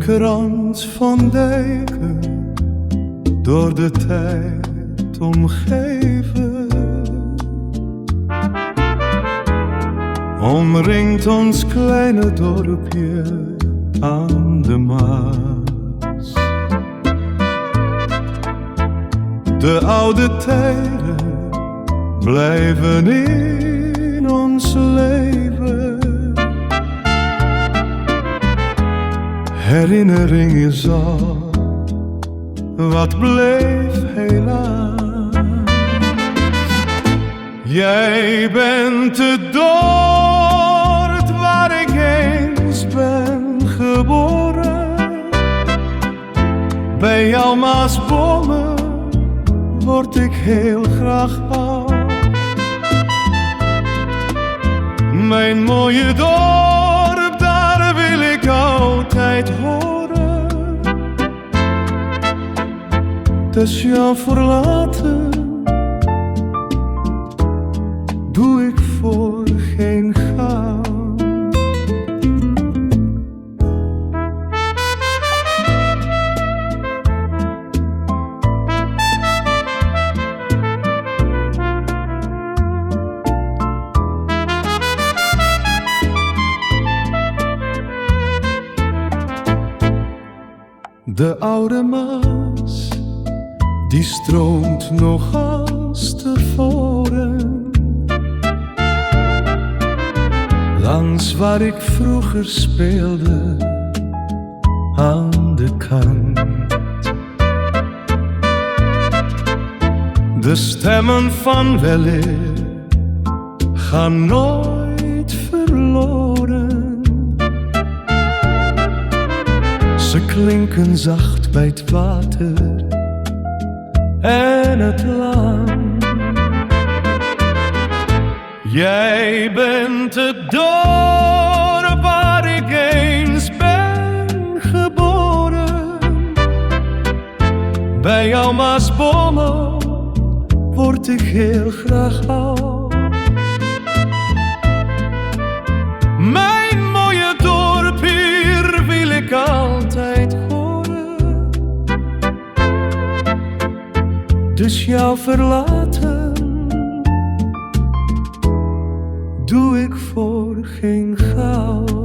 krans van dijken, door de tijd omgeven, omringt ons kleine dorpje aan de Maas. De oude tijden blijven in ons leven. Herinnering is al wat bleef helaas. Jij bent het dorp waar ik eens ben geboren. Bij jouw Maasbomen word ik heel graag oud. Mijn mooie dorp, daar wil ik altijd horen. Dus jou verlaten doe ik voor geen goud. De oude Maas, die stroomt nog als tevoren. Langs waar ik vroeger speelde, aan de kant. De stemmen van weleer gaan nooit verloren. Ze klinken zacht bij het water en het land. Jij bent het dorp waar ik eens ben geboren. Bij jouw Maasbomen word ik heel graag oud. Mijn mooie dorp, hier wil ik altijd horen. Dus jou verlaten doe ik voor geen goud.